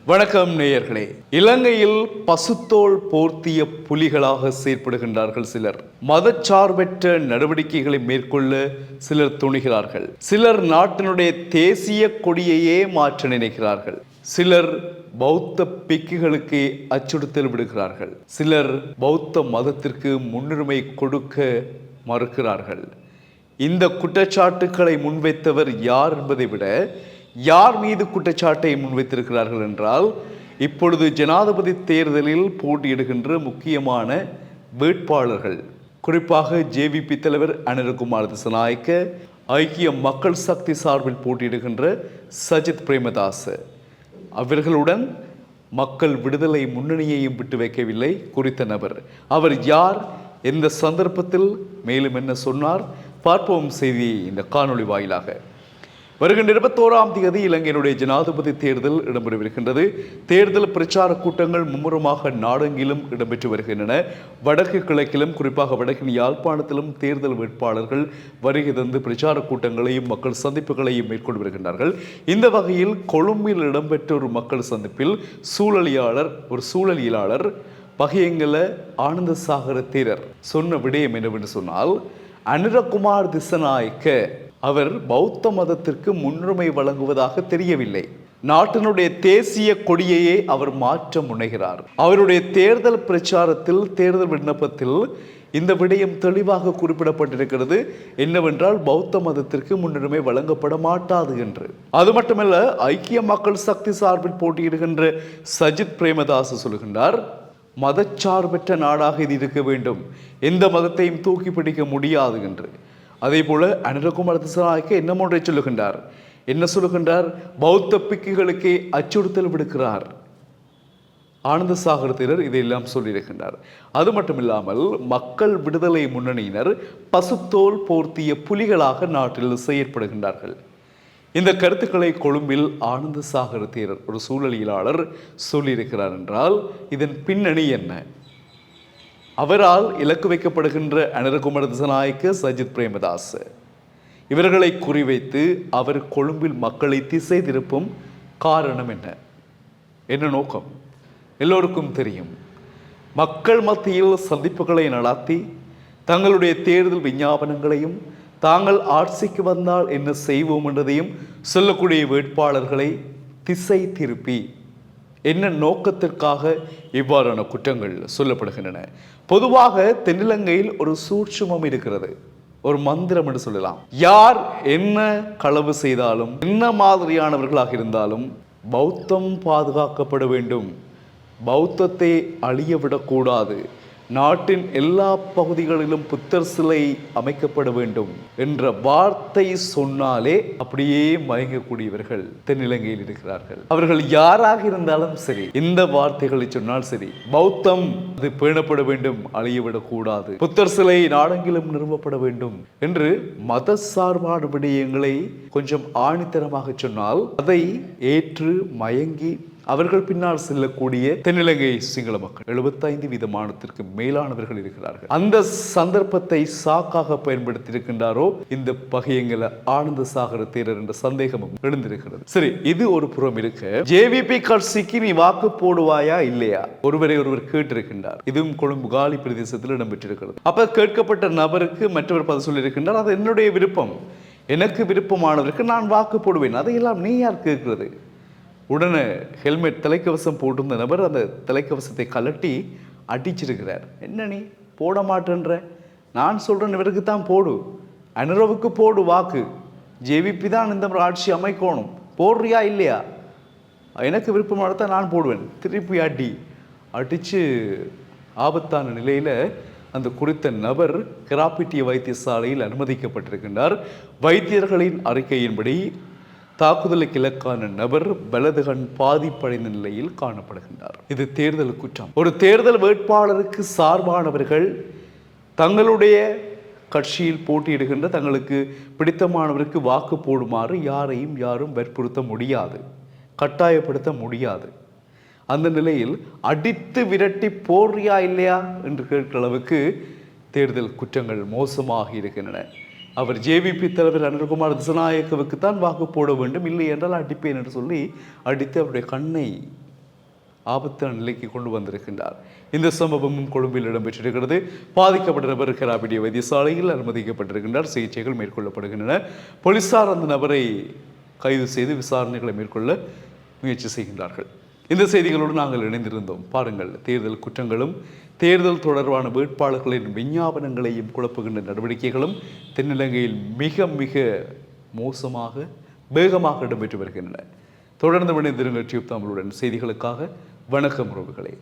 வணக்கம் நேயர்களே. இலங்கையில் பசுத்தோல் போர்த்திய புலிகளாக செயற்படுகின்றார்கள் சிலர். மதச்சார்பற்ற நடவடிக்கைகளை மேற்கொள்ள சிலர் துணிகிறார்கள். சிலர் நாட்டினுடைய தேசிய கொடியையே மாற்ற நினைக்கிறார்கள். சிலர் பௌத்த பிக்குகளுக்கு அச்சுறுத்தல் விடுகிறார்கள். சிலர் பௌத்த மதத்திற்கு முன்னுரிமை கொடுக்க மறுக்கிறார்கள். இந்த குற்றச்சாட்டுக்களை முன்வைத்தவர் யார் என்பதை விட யார் மீது குற்றச்சாட்டை முன்வைத்திருக்கிறார்கள் என்றால், இப்பொழுது ஜனாதிபதி தேர்தலில் போட்டியிடுகின்ற முக்கியமான வேட்பாளர்கள், குறிப்பாக ஜேவிபி தலைவர் அனுரகுமார் திசாநாயக்க, ஐக்கிய மக்கள் சக்தி சார்பில் போட்டியிடுகின்ற சஜித் பிரேமதாச, அவர்களுடன் மக்கள் விடுதலை முன்னணியையும் விட்டு வைக்கவில்லை குறித்த நபர். அவர் யார், எந்த சந்தர்ப்பத்தில், மேலும் என்ன சொன்னார் பார்ப்போம் செய்தியை இந்த காணொளி வாயிலாக. வருகின்ற 21ஆம் தேதி இலங்கையினுடைய ஜனாதிபதி தேர்தல் இடம்பெறவிருக்கின்றது. தேர்தல் பிரச்சார கூட்டங்கள் மும்முரமாக நாடெங்கிலும் இடம்பெற்று வருகின்றன. வடக்கு கிழக்கிலும், குறிப்பாக வடக்கின் யாழ்ப்பாணத்திலும் தேர்தல் வேட்பாளர்கள் வருகை தந்து பிரச்சார கூட்டங்களையும் மக்கள் சந்திப்புகளையும் மேற்கொண்டு வருகின்றார்கள். இந்த வகையில் கொழும்பில் இடம்பெற்ற ஒரு மக்கள் சந்திப்பில் ஒரு சூழலியலாளர் பகியங்கல ஆனந்தசாகர தேரர் சொன்ன விடயம் என்னவென்று சொன்னால், அனுரகுமார் திசாநாயக்க அவர் பௌத்த மதத்திற்கு முன்னுரிமை வழங்குவதாக தெரியவில்லை. நாட்டினுடைய தேசிய கொடியையே அவர் மாற்ற முனைகிறார். அவருடைய தேர்தல் பிரச்சாரத்தில், தேர்தல் விண்ணப்பத்தில் இந்த விடயம் தெளிவாக குறிப்பிடப்பட்டிருக்கிறது. என்னவென்றால், பௌத்த மதத்திற்கு முன்னுரிமை வழங்கப்பட மாட்டாது என்று. அது மட்டுமல்ல, ஐக்கிய மக்கள் சக்தி சார்பில் போட்டியிடுகின்ற சஜித் பிரேமதாச சொல்கின்றார், மதச்சார்பற்ற நாடாக இது இருக்க வேண்டும், எந்த மதத்தையும் தூக்கி பிடிக்க முடியாது என்று. அதே போல அனுரகுமார் திசாநாயக்க என்னமொன்றை சொல்லுகின்றார். என்ன சொல்லுகின்றார்? பௌத்த பிக்குகளுக்கே அச்சுறுத்தல் விடுக்கிறார். ஆனந்தசாகர தேரர் இதையெல்லாம் சொல்லியிருக்கின்றார். அது மட்டுமில்லாமல், மக்கள் விடுதலை முன்னணியினர் பசுத்தோல் போர்த்திய புலிகளாக நாட்டில் செயற்படுகின்றார்கள். இந்த கருத்துக்களை கொழும்பில் ஆனந்தசாகர தேரர், ஒரு சூழலியலாளர், சொல்லியிருக்கிறார் என்றால் இதன் பின்னணி என்ன? அவரால் இலக்கு வைக்கப்படுகின்ற அனுரகுமார் திசாநாயக்க, சஜித் பிரேமதாச, இவர்களை குறிவைத்து அவர் கொழும்பில் மக்களை திசை திருப்பும் காரணம் என்ன? என்ன நோக்கம்? எல்லோருக்கும் தெரியும். மக்கள் மத்தியில் சந்திப்புகளை நடத்தி தங்களுடைய தேர்தல் விஞ்ஞாபனங்களையும், தாங்கள் ஆட்சிக்கு வந்தால் என்ன செய்வோம் என்றதையும் சொல்லக்கூடிய வேட்பாளர்களை திசை திருப்பி என்ன நோக்கத்திற்காக இவ்வாறான குற்றங்கள் சொல்லப்படுகின்றன? பொதுவாக தென்னிலங்கையில் ஒரு சூட்சுமம் இருக்கிறது, ஒரு மந்திரம் என்று சொல்லலாம். யார் என்ன களவு செய்தாலும், என்ன மாதிரியானவர்களாக இருந்தாலும் பௌத்தம் பாதுகாக்கப்பட வேண்டும், பௌத்தத்தை அழியவிடக்கூடாது, நாட்டின் எல்லா பகுதிகளிலும் புத்தர் சிலை அமைக்கப்பட வேண்டும் என்ற வார்த்தை சொன்னாலே அப்படியே மயங்கக்கூடியவர்கள் தென்னிலங்கையில் இருக்கிறார்கள். அவர்கள் யாராக இருந்தாலும் சரி, இந்த வார்த்தைகளை சொன்னால் சரி, பௌத்தம் அது பேணப்பட வேண்டும், அழியவிடக்கூடாது, புத்தர் சிலை நாடெங்கிலும் நிறுவப்பட வேண்டும் என்று மத சார்பான விடயங்களை கொஞ்சம் ஆணித்தரமாக சொன்னால் அதை ஏற்று மயங்கி அவர்கள் பின்னால் செல்லக்கூடிய தென்னிலங்கை சிங்கள மக்கள் 75% மேலானவர்கள் இருக்கிறார்கள். அந்த சந்தர்ப்பத்தை சாக்காக பயன்படுத்தி இருக்கின்றாரோ இந்த பகியங்கல ஆனந்தசாகர தேரர் என்ற சந்தேகமும் எழுந்திருக்கிறது. சரி, இது ஒரு புறம் இருக்க, ஜேவிபி கட்சிக்கு நீ வாக்கு போடுவாயா இல்லையா ஒருவர் கேட்டிருக்கின்றார். இதுவும் கொழும்பு காலி பிரதேசத்தில் இடம்பெற்றிருக்கிறது. அப்ப கேட்கப்பட்ட நபருக்கு மற்றவர் பதில் சொல்லியிருக்கின்றார், அது என்னுடைய விருப்பம், எனக்கு விருப்பமானவருக்கு நான் வாக்கு போடுவேன், அதையெல்லாம் நீ யார் கேட்கிறது? உடனே ஹெல்மெட், தலைக்கவசம் போட்டிருந்த நபர் அந்த தலைக்கவசத்தை கலட்டி அடிச்சிருக்கிறார். என்ன நீ போட மாட்டேன்ற? நான் சொல்கிறேன், இவருக்கு தான் போடு, அனுரவுக்கு போடு வாக்கு, ஜேவிபி தான் இந்த ஆட்சி அமைக்கணும், போடுறியா இல்லையா? எனக்கு விருப்பமானதான் நான் போடுவேன். திருப்பி அடித்து ஆபத்தான நிலையில் அந்த குறித்த நபர் கிராப்பிட்டிய வைத்தியசாலையில் அனுமதிக்கப்பட்டிருக்கின்றார். வைத்தியர்களின் அறிக்கையின்படி தாக்குதலுக்கு இலக்கான நபர் வலதுகண் பாதிப்படைந்த நிலையில் காணப்படுகின்றார். இது தேர்தல் குற்றம். ஒரு தேர்தல் வேட்பாளருக்கு சார்பானவர்கள் தங்களுடைய கட்சியில் போட்டியிடுகின்ற தங்களுக்கு பிடித்தமானவருக்கு வாக்கு போடுமாறு யாரும் வற்புறுத்த முடியாது, கட்டாயப்படுத்த முடியாது. அந்த நிலையில் அடித்து விரட்டி போடுறியா இல்லையா என்று கேட்கிற அளவுக்கு தேர்தல் குற்றங்கள் மோசமாக இருக்கின்றன. அவர் ஜேவிபி தலைவர் அனுரகுமார் திசாநாயக்கவுக்கு தான் வாக்கு போட வேண்டும், இல்லை என்றால் அடிப்பேன் என்று சொல்லி அடித்து அவருடைய கண்ணை ஆபத்தான நிலைக்கு கொண்டு வந்திருக்கின்றார். இந்த சம்பவமும் கொழும்பில் இடம்பெற்றிருக்கிறது. பாதிக்கப்பட்ட நபர் கராபிடிய வைத்தியசாலையில் அனுமதிக்கப்பட்டிருக்கின்றார். சிகிச்சைகள் மேற்கொள்ளப்படுகின்றன. போலீசார் அந்த நபரை கைது செய்து விசாரணைகளை மேற்கொள்ள முயற்சி செய்கின்றார்கள். இந்த செய்திகளோடு நாங்கள் இணைந்திருந்தோம். பாருங்கள், தேர்தல் குற்றங்களும் தேர்தல் தொடர்பான வேட்பாளர்களின் விஞ்ஞாபனங்களையும் குழப்புகின்ற நடவடிக்கைகளும் தென்னிலங்கையில் மிக மிக மோசமாக வேகமாக இடம்பெற்று வருகின்றன. தொடர்ந்து இணைந்திருங்கள் டியூப் தமிழுடன். செய்திகளுக்காக வணக்கம் உறவுகளே.